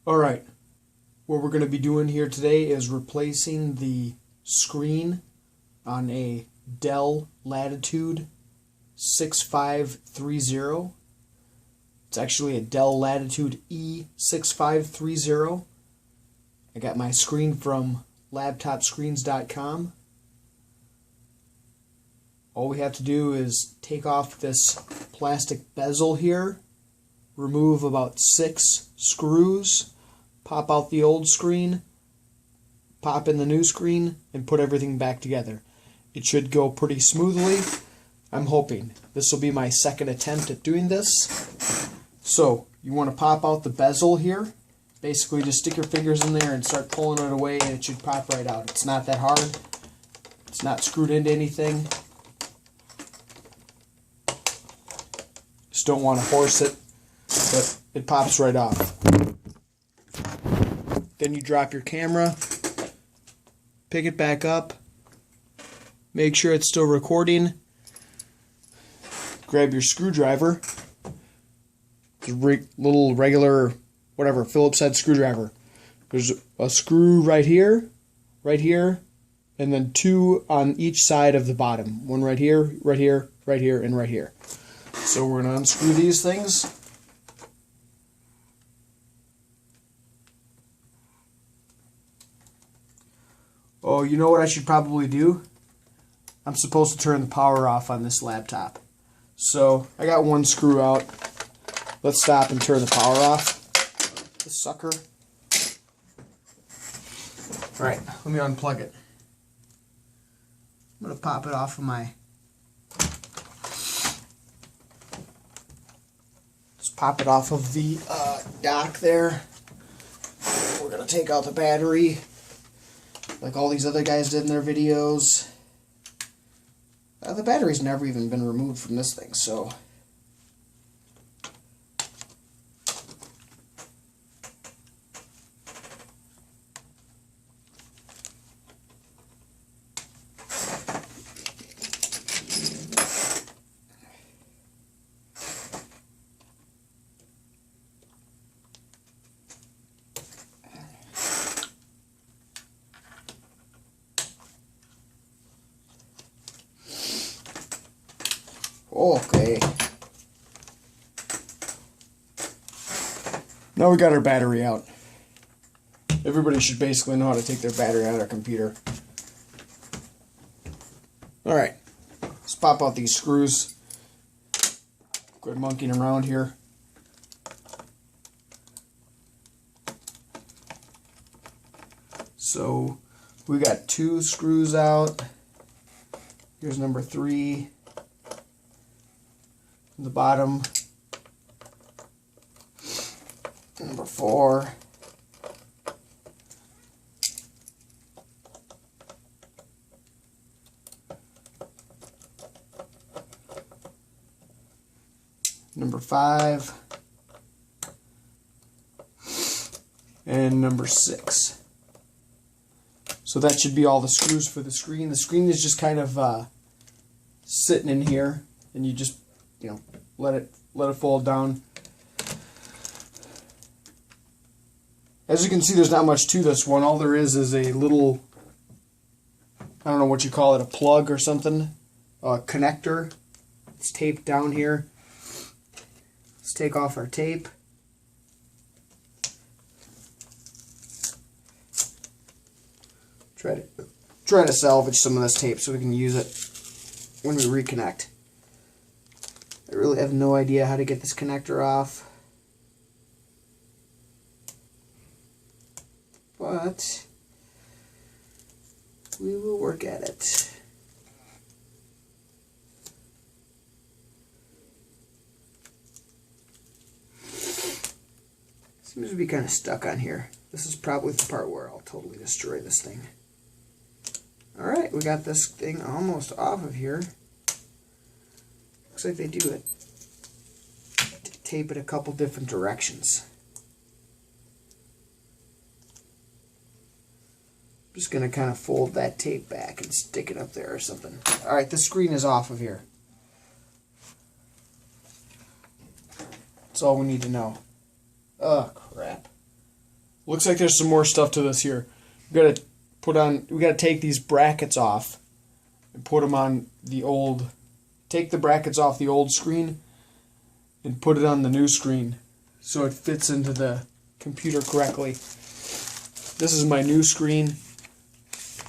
Alright, what we're going to be doing here today is replacing the screen on a Dell Latitude 6530. It's actually a Dell Latitude E6530. I got my screen from laptopscreens.com. All we have to do is take off this plastic bezel here, remove about 6 screws, pop out the old screen, pop in the new screen, and put everything back together. It should go pretty smoothly, I'm hoping. This will be my second attempt at doing this. So, you want to pop out the bezel here. Basically just stick your fingers in there and start pulling it away and it should pop right out. It's not that hard. It's not screwed into anything. Just don't want to force it, but it pops right off. Then you drop your camera, pick it back up, make sure it's still recording, grab your screwdriver, the little regular, whatever, Phillips head screwdriver. There's a screw right here, and then 2 on each side of the bottom. One right here, right here, right here, and right here. So we're going to unscrew these things. Oh, you know what I should probably do? I'm supposed to turn the power off on this laptop. So, I got one screw out. Let's stop and turn the power off. This sucker. Alright, let me unplug it. I'm going to pop it off of my... Just pop it off of the dock there. We're going to take out the battery, like all these other guys did in their videos. The battery's never even been removed from this thing, so... Okay. Now we got our battery out. Everybody should basically know how to take their battery out of their computer. Alright. Let's pop out these screws. Quit monkeying around here. So, we got 2 screws out. Here's number 3. The bottom, number 4, number 5, and number 6. So that should be all the screws for the screen. The screen is just kind of sitting in here, and you just let it fold down. As you can see, there's not much to this one. All there is a little, I don't know what you call it, a plug or something, a connector. It's taped down here. Let's take off our tape. Try to salvage some of this tape so we can use it when we reconnect. I really have no idea how to get this connector off, but we will work at it. Seems to be kind of stuck on here. This is probably the part where I'll totally destroy this thing. Alright, we got this thing almost off of here. Looks like they do it. Tape it a couple different directions. I'm just going to kind of fold that tape back and stick it up there or something. Alright, the screen is off of here. That's all we need to know. Oh, crap. Looks like there's some more stuff to this here. We gotta take these brackets off and put them on the old. Take the brackets off the old screen and put it on the new screen so it fits into the computer correctly. This is my new screen.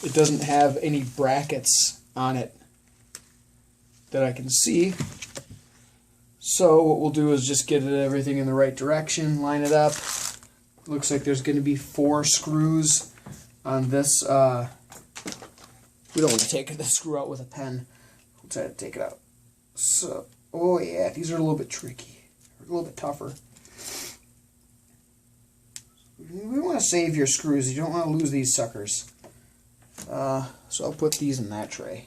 It doesn't have any brackets on it that I can see. So what we'll do is just get everything in the right direction, line it up. Looks like there's going to be 4 screws on this. We don't want to take the screw out with a pen. We'll try to take it out. So, oh yeah, these are a little bit tricky. A little bit tougher. We want to save your screws. You don't want to lose these suckers. So I'll put these in that tray.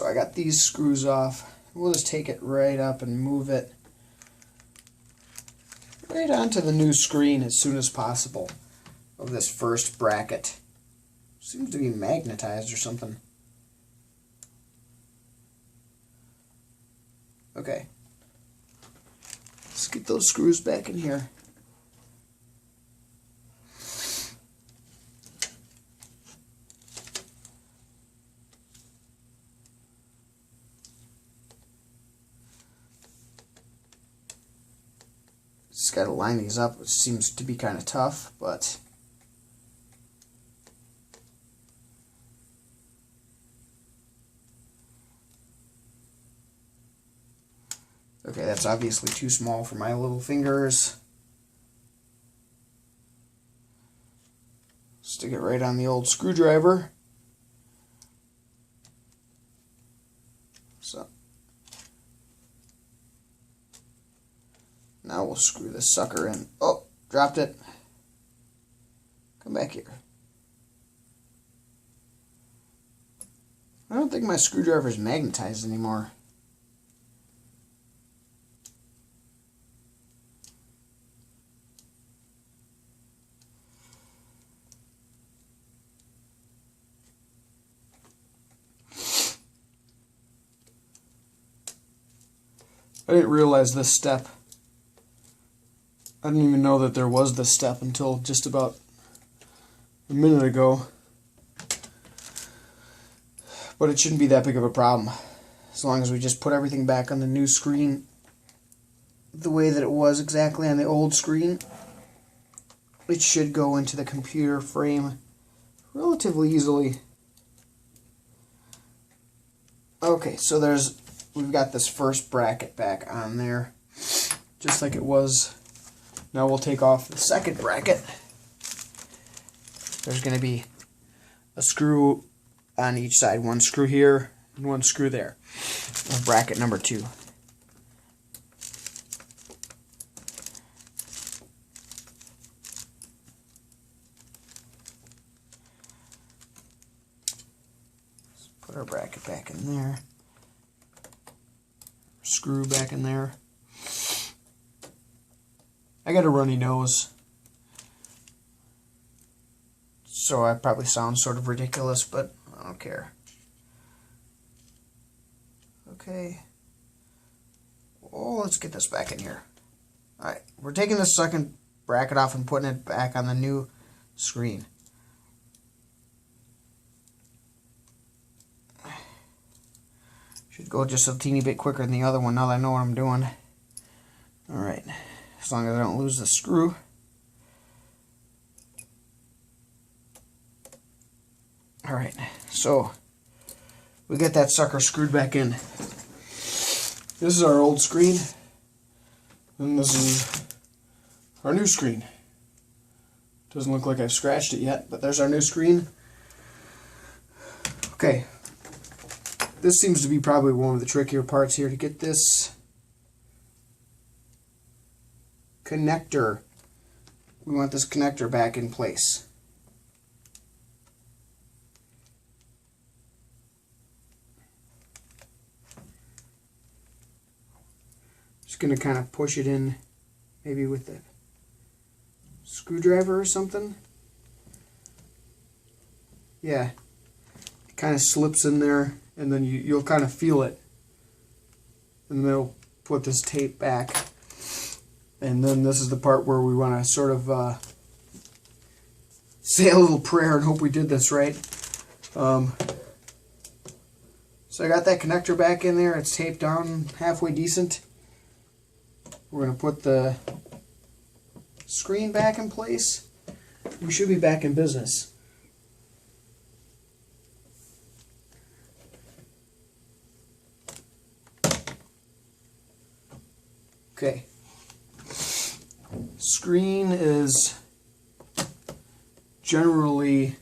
I got these screws off. We'll just take it right up and move it right onto the new screen as soon as possible of this first bracket. Seems to be magnetized or something. Okay. Let's get those screws back in here. Just got to line these up, which seems to be kind of tough, but okay, that's obviously too small for my little fingers. Stick it right on the old screwdriver. So now we'll screw this sucker in. Oh, dropped it. Come back here. I don't think my screwdriver is magnetized anymore. I didn't realize this step. I didn't even know that there was this step until just about a minute ago. But it shouldn't be that big of a problem. As long as we just put everything back on the new screen the way that it was exactly on the old screen, it should go into the computer frame relatively easily. Okay, so we've got this first bracket back on there, just like it was. Now we'll take off the second bracket. There's going to be a screw on each side. One screw here and one screw there. Bracket number 2. Let's put our bracket back in there. Screw back in there. I got a runny nose, so I probably sound sort of ridiculous, but I don't care. Okay. Oh, let's get this back in here. Alright, we're taking the second bracket off and putting it back on the new screen. Should go just a teeny bit quicker than the other one now that I know what I'm doing. Alright. As long as I don't lose the screw. Alright, so we get that sucker screwed back in. This is our old screen, and this is our new screen. Doesn't look like I've scratched it yet, but there's our new screen. Okay, this seems to be probably one of the trickier parts here to get this connector. We want this connector back in place. Just going to kind of push it in, maybe with a screwdriver or something. Yeah, kind of slips in there, and then you'll kind of feel it. And then they'll put this tape back. And then this is the part where we want to sort of say a little prayer and hope we did this right. So I got that connector back in there. It's taped down halfway decent. We're going to put the screen back in place. We should be back in business. Okay. Screen is generally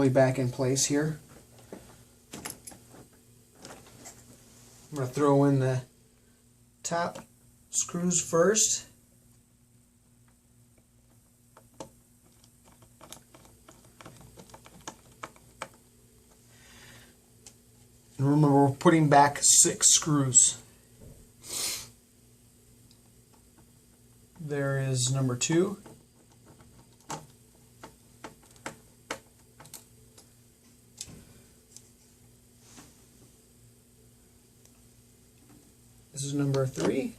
back in place here. I'm going to throw in the top screws first. And remember, we're putting back 6 screws. There is number 2. This is number 3.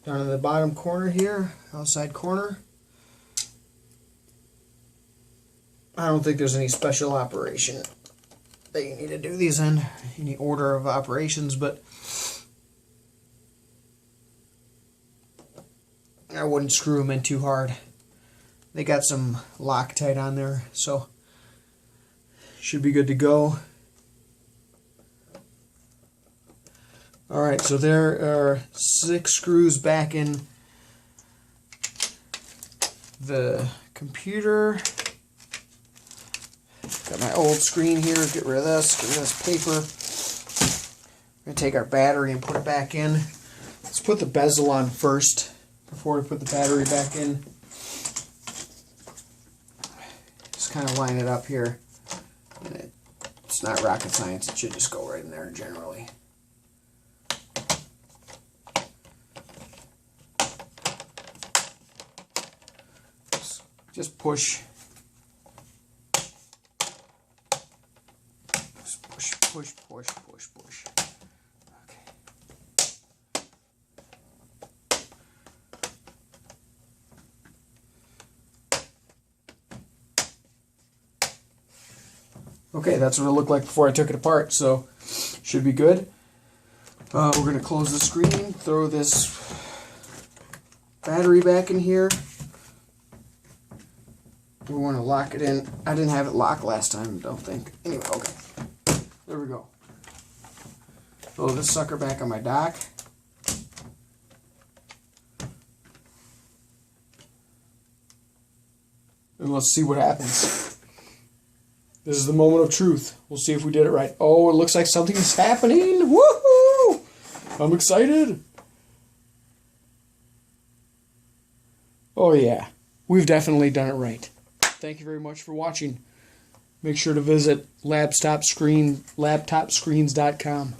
Down in the bottom corner here, outside corner. I don't think there's any special operation that you need to do these in, any order of operations, but I wouldn't screw them in too hard. They got some Loctite on there, so should be good to go. Alright, so there are 6 screws back in the computer. Got my old screen here, get rid of this paper. I'm going to take our battery and put it back in. Let's put the bezel on first before we put the battery back in. Just kind of line it up here. And it's not rocket science, it should just go right in there generally. Just push. Push. Okay, that's what it looked like before I took it apart, so should be good. We're going to close the screen, throw this battery back in here. We want to lock it in. I didn't have it locked last time, don't think. Anyway, okay. There we go. Throw this sucker back on my dock. And let's see what happens. This is the moment of truth. We'll see if we did it right. Oh, it looks like something is happening. Woohoo! I'm excited. Oh yeah, we've definitely done it right. Thank you very much for watching. Make sure to visit laptopscreens.com.